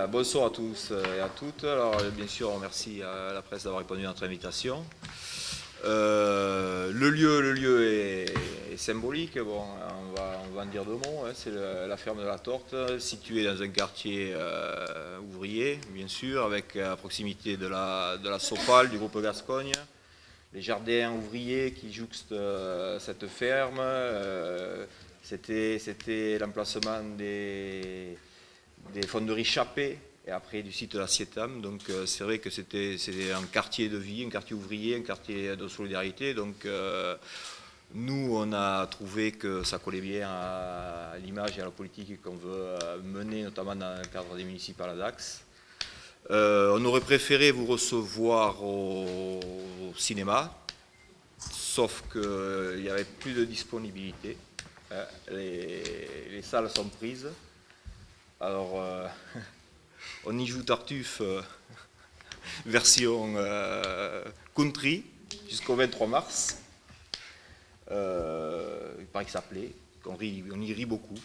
Bonsoir à tous et à toutes. Alors, bien sûr, on remercie la presse d'avoir répondu à notre invitation. Le lieu est symbolique. Bon, on va en dire deux mots. Hein. C'est la ferme de la Torte, située dans un quartier ouvrier, bien sûr, avec à proximité de la Sopal, du groupe Gascogne. Les jardins ouvriers qui jouxtent cette ferme. C'était l'emplacement des fonderies Chappé et après du site de la Sietam. Donc c'est vrai que c'était un quartier de vie, un quartier ouvrier, un quartier de solidarité. Donc nous, on a trouvé que ça collait bien à l'image et à la politique qu'on veut mener, notamment dans le cadre des municipales à Dax. On aurait préféré vous recevoir au cinéma, sauf qu'il n'y avait plus de disponibilité. Les salles sont prises. Alors, on y joue Tartuffe version country jusqu'au 23 mars. Il paraît que ça plaît, on y rit beaucoup.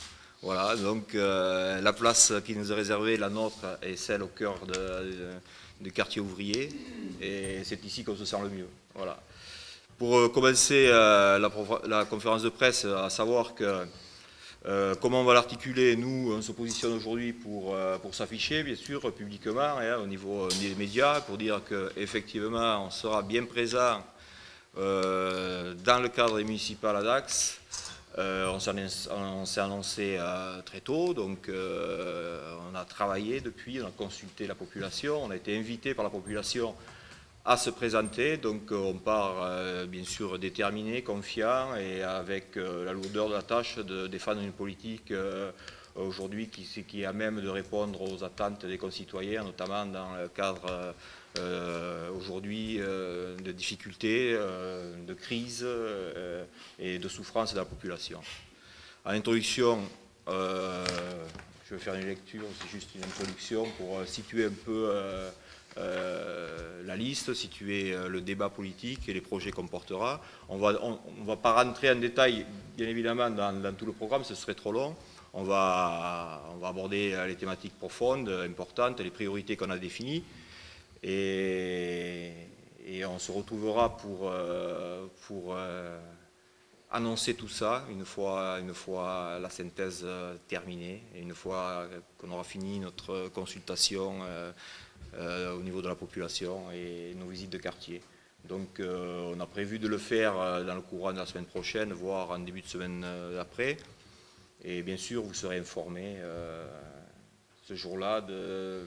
Voilà, donc la place qui nous est réservée, la nôtre, est celle au cœur du quartier ouvrier. Et c'est ici qu'on se sent le mieux. Voilà. Pour commencer la conférence de presse, à savoir que comment on va l'articuler, nous, on se positionne aujourd'hui pour s'afficher, bien sûr, publiquement, hein, au niveau des médias, pour dire qu'effectivement, on sera bien présent dans le cadre des municipales à Dax. On s'est annoncé très tôt, donc on a travaillé depuis, on a consulté la population, on a été invité par la population à se présenter, donc on part bien sûr déterminé, confiant et avec la lourdeur de la tâche de défendre une politique aujourd'hui qui est à même de répondre aux attentes des concitoyens, notamment dans le cadre aujourd'hui de difficultés, de crise et de souffrance de la population. En introduction, je vais faire une lecture, c'est juste une introduction pour situer un peu la liste, situer le débat politique et les projets qu'on portera. On va pas rentrer en détail, bien évidemment, dans tout le programme, ce serait trop long. On va aborder les thématiques profondes, importantes, les priorités qu'on a définies. Et on se retrouvera pour annoncer tout ça une fois la synthèse terminée et une fois qu'on aura fini notre consultation au niveau de la population et nos visites de quartier. Donc on a prévu de le faire dans le courant de la semaine prochaine, voire en début de semaine d'après. Et bien sûr, vous serez informés ce jour-là de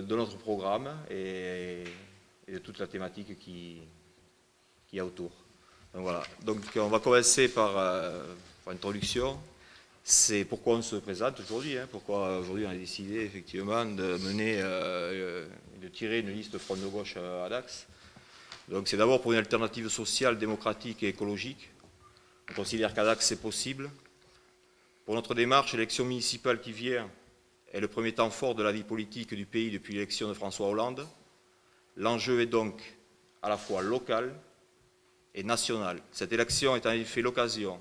notre programme et de toute la thématique qu'il y a autour. Donc voilà. Donc on va commencer par l'introduction. C'est pourquoi on se présente aujourd'hui, hein, pourquoi aujourd'hui on a décidé effectivement de mener, de tirer une liste Front de gauche à Dax. Donc c'est d'abord pour une alternative sociale, démocratique et écologique. On considère qu'à Dax c'est possible. Pour notre démarche, l'élection municipale qui vient est le premier temps fort de la vie politique du pays depuis l'élection de François Hollande. L'enjeu est donc à la fois local et national. Cette élection est en effet l'occasion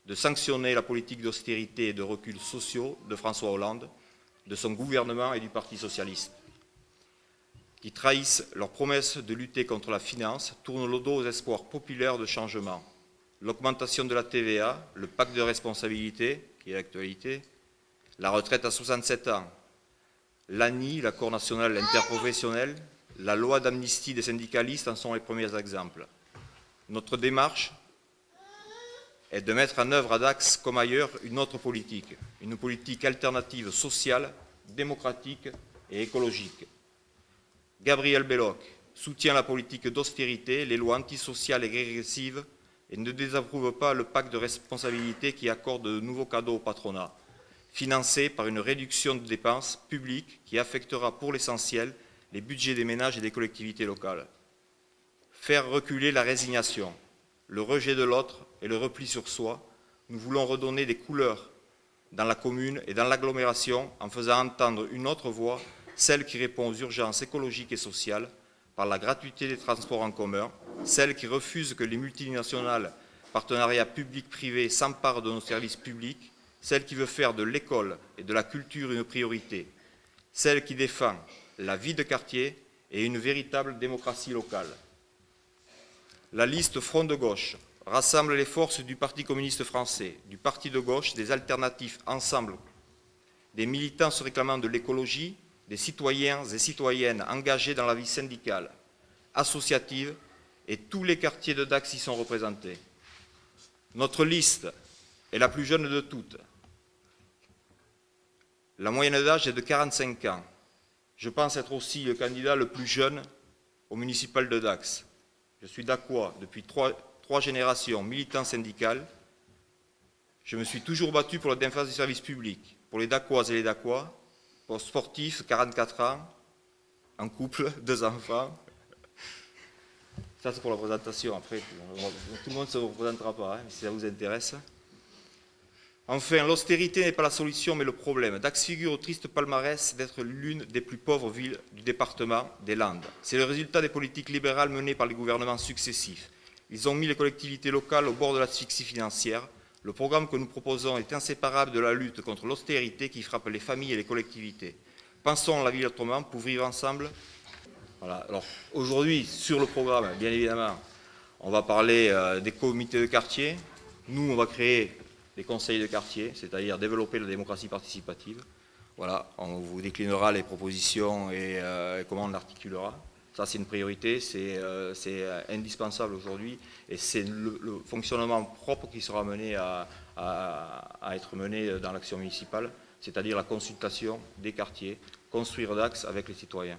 de sanctionner la politique d'austérité et de recul sociaux de François Hollande, de son gouvernement et du Parti socialiste, qui trahissent leurs promesses de lutter contre la finance, tournent le dos aux espoirs populaires de changement. L'augmentation de la TVA, le pacte de responsabilité, qui est l'actualité, la retraite à 67 ans, l'ANI, l'accord national interprofessionnel, la loi d'amnistie des syndicalistes en sont les premiers exemples. Notre démarche est de mettre en œuvre à Dax comme ailleurs une autre politique, une politique alternative sociale, démocratique et écologique. Gabriel Belloc soutient la politique d'austérité, les lois antisociales et régressives et ne désapprouve pas le pacte de responsabilité qui accorde de nouveaux cadeaux au patronat, financé par une réduction de dépenses publiques qui affectera pour l'essentiel les budgets des ménages et des collectivités locales. Faire reculer la résignation, le rejet de l'autre et le repli sur soi, nous voulons redonner des couleurs dans la commune et dans l'agglomération en faisant entendre une autre voix, celle qui répond aux urgences écologiques et sociales, par la gratuité des transports en commun, celle qui refuse que les multinationales, partenariats publics-privés s'emparent de nos services publics celle qui veut faire de l'école et de la culture une priorité, celle qui défend la vie de quartier et une véritable démocratie locale. La liste Front de gauche rassemble les forces du Parti communiste français, du Parti de gauche, des alternatifs Ensemble, des militants se réclamant de l'écologie, des citoyens et citoyennes engagés dans la vie syndicale, associative, et tous les quartiers de Dax y sont représentés. Notre liste est la plus jeune de toutes. La moyenne d'âge est de 45 ans. Je pense être aussi le candidat le plus jeune au municipal de Dax. Je suis dacquois depuis trois générations, militant syndical. Je me suis toujours battu pour la défense du service public, pour les dacquoises et les dacquois, pour sportifs, 44 ans, en couple, 2 enfants. Ça, c'est pour la présentation. Après, tout le monde ne se représentera pas, hein, si ça vous intéresse. Enfin, l'austérité n'est pas la solution, mais le problème. Dax figure au triste palmarès d'être l'une des plus pauvres villes du département des Landes. C'est le résultat des politiques libérales menées par les gouvernements successifs. Ils ont mis les collectivités locales au bord de l'asphyxie financière. Le programme que nous proposons est inséparable de la lutte contre l'austérité qui frappe les familles et les collectivités. Pensons la ville autrement pour vivre ensemble. Voilà. Alors, aujourd'hui, sur le programme, bien évidemment, on va parler des comités de quartier. Nous, on va créer des conseils de quartier, c'est-à-dire développer la démocratie participative. Voilà, on vous déclinera les propositions et comment on l'articulera. Ça, c'est une priorité, c'est indispensable aujourd'hui et c'est le fonctionnement propre qui sera mené à être mené dans l'action municipale, c'est-à-dire la consultation des quartiers, construire Dax avec les citoyens.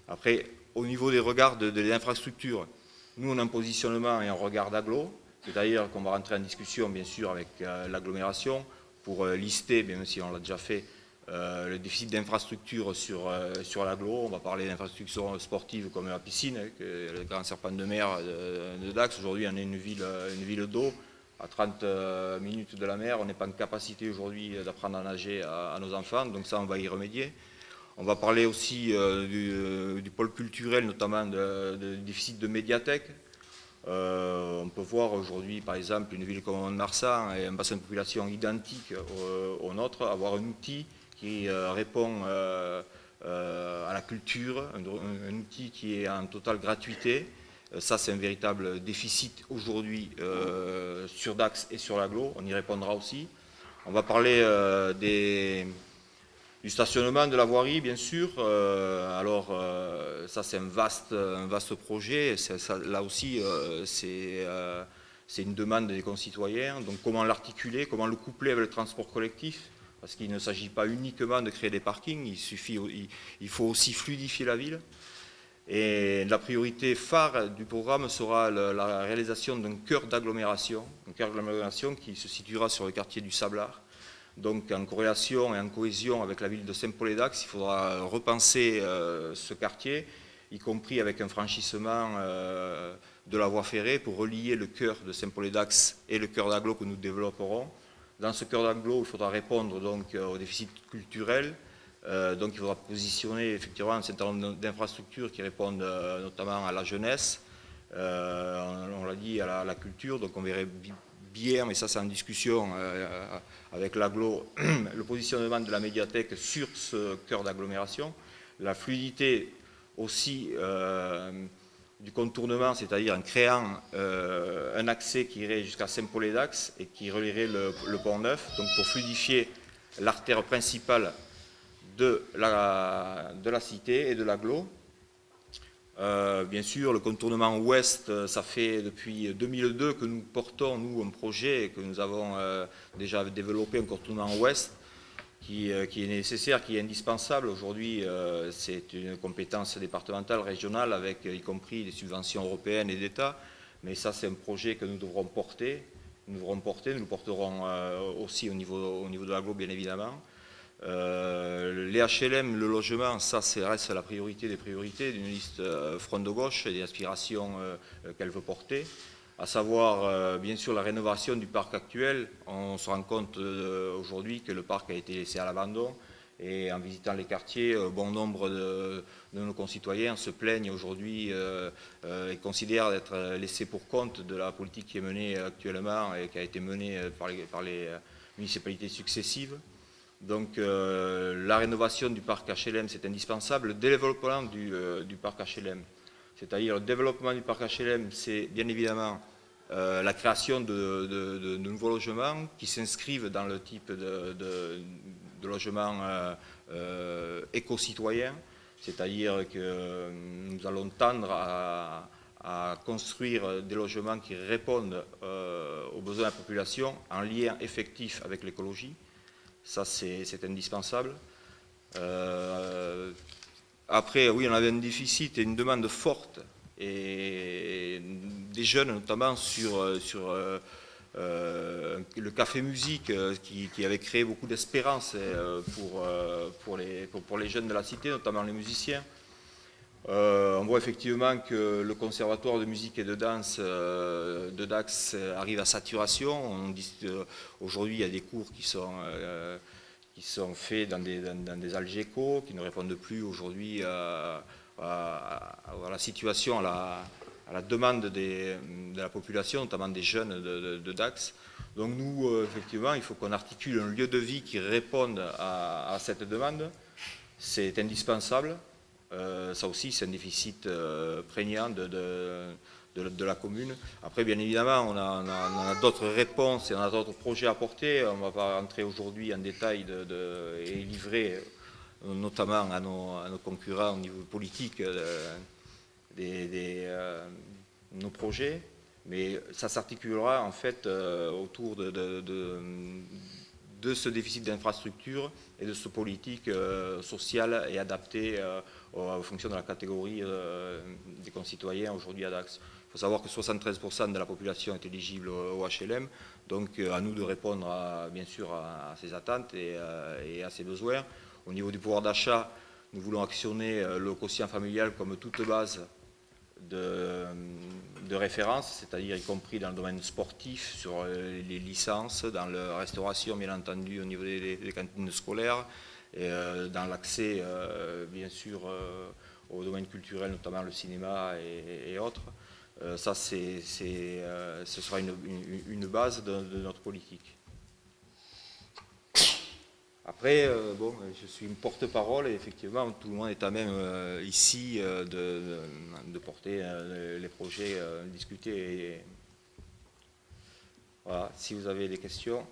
Après, au niveau des regards de l'infrastructure, nous, on a un positionnement et un regard d'agglo, c'est-à-dire qu'on va rentrer en discussion, bien sûr, avec l'agglomération pour lister, même si on l'a déjà fait, le déficit d'infrastructures sur l'agglo. On va parler d'infrastructures sportives comme la piscine, le grand serpent de mer de Dax. Aujourd'hui, on est une ville d'eau, à 30 minutes de la mer. On n'est pas en capacité aujourd'hui d'apprendre à nager à nos enfants, donc ça, on va y remédier. On va parler aussi du pôle culturel, notamment du déficit de médiathèques. On peut voir aujourd'hui, par exemple, une ville comme Mont-de-Marsan et un bassin de population identique au nôtre, avoir un outil qui répond à la culture, un outil qui est en totale gratuité. Ça, c'est un véritable déficit aujourd'hui sur Dax et sur l'agglo. On y répondra aussi. On va parler du stationnement, de la voirie, bien sûr. Ça, c'est un vaste projet. Là aussi, c'est une demande des concitoyens. Donc, comment l'articuler, comment le coupler avec le transport collectif? Parce qu'il ne s'agit pas uniquement de créer des parkings, il faut aussi fluidifier la ville. Et la priorité phare du programme sera la réalisation d'un cœur d'agglomération, qui se situera sur le quartier du Sablard. Donc en corrélation et en cohésion avec la ville de Saint-Paul-et-Dax, il faudra repenser ce quartier, y compris avec un franchissement de la voie ferrée pour relier le cœur de Saint-Paul-et-Dax et le cœur d'agglo que nous développerons. Dans ce cœur d'agglo, il faudra répondre donc au déficit culturel. Donc il faudra positionner effectivement un certain nombre d'infrastructures qui répondent notamment à la jeunesse, on l'a dit, à la culture. Donc on verrait bien, mais ça c'est en discussion avec l'agglo, le positionnement de la médiathèque sur ce cœur d'agglomération, la fluidité aussi du contournement, c'est-à-dire en créant un accès qui irait jusqu'à Saint-Paul-et-Dax et qui relierait le Pont-Neuf, donc pour fluidifier l'artère principale de la cité et de l'agglo. Bien sûr, le contournement ouest, ça fait depuis 2002 que nous portons, nous, un projet et que nous avons déjà développé un contournement ouest qui est nécessaire, qui est indispensable. Aujourd'hui, c'est une compétence départementale, régionale, avec y compris des subventions européennes et d'État. Mais ça, c'est un projet que nous devrons porter. Nous le porterons aussi au niveau de l'agglo, bien évidemment. Les HLM, le logement, ça reste la priorité des priorités d'une liste Front de gauche et des aspirations qu'elle veut porter, à savoir bien sûr la rénovation du parc actuel. On se rend compte aujourd'hui que le parc a été laissé à l'abandon et en visitant les quartiers, bon nombre de nos concitoyens se plaignent aujourd'hui et considèrent d'être laissés pour compte de la politique qui est menée actuellement et qui a été menée par municipalités successives. Donc la rénovation du parc HLM, c'est indispensable. Le développement du parc HLM, c'est-à-dire le développement du parc HLM, c'est bien évidemment la création de nouveaux logements qui s'inscrivent dans le type de logement éco-citoyen, c'est-à-dire que nous allons tendre à construire des logements qui répondent aux besoins de la population en lien effectif avec l'écologie. Ça, c'est indispensable. Après, oui, on avait un déficit et une demande forte et des jeunes, notamment sur le café musique qui avait créé beaucoup d'espérance pour les jeunes de la cité, notamment les musiciens. On voit effectivement que le conservatoire de musique et de danse de Dax arrive à saturation. Aujourd'hui, il y a des cours qui sont faits dans des algécos, qui ne répondent plus aujourd'hui à la situation, à la demande de la population, notamment des jeunes de Dax. Donc nous, effectivement, il faut qu'on articule un lieu de vie qui réponde à cette demande. C'est indispensable. Ça aussi, c'est un déficit prégnant de la commune. Après, bien évidemment, on a d'autres réponses et on a d'autres projets à porter. On ne va pas rentrer aujourd'hui en détail et livrer, notamment à nos concurrents au niveau politique, nos projets. Mais ça s'articulera en fait autour de ce déficit d'infrastructures et de ce politique sociale et adaptée en fonction de la catégorie des concitoyens aujourd'hui à Dax. Il faut savoir que 73% de la population est éligible au HLM, donc à nous de répondre bien sûr à ces attentes et à ces besoins. Au niveau du pouvoir d'achat, nous voulons actionner le quotient familial comme toute base de référence, c'est-à-dire y compris dans le domaine sportif, sur les licences, dans la restauration bien entendu au niveau des cantines scolaires, et dans l'accès bien sûr au domaine culturel, notamment le cinéma et autres. Ça, ce sera une base de notre politique. Après, bon, je suis une porte-parole et effectivement, tout le monde est à même ici de porter les projets discutés. Voilà, si vous avez des questions.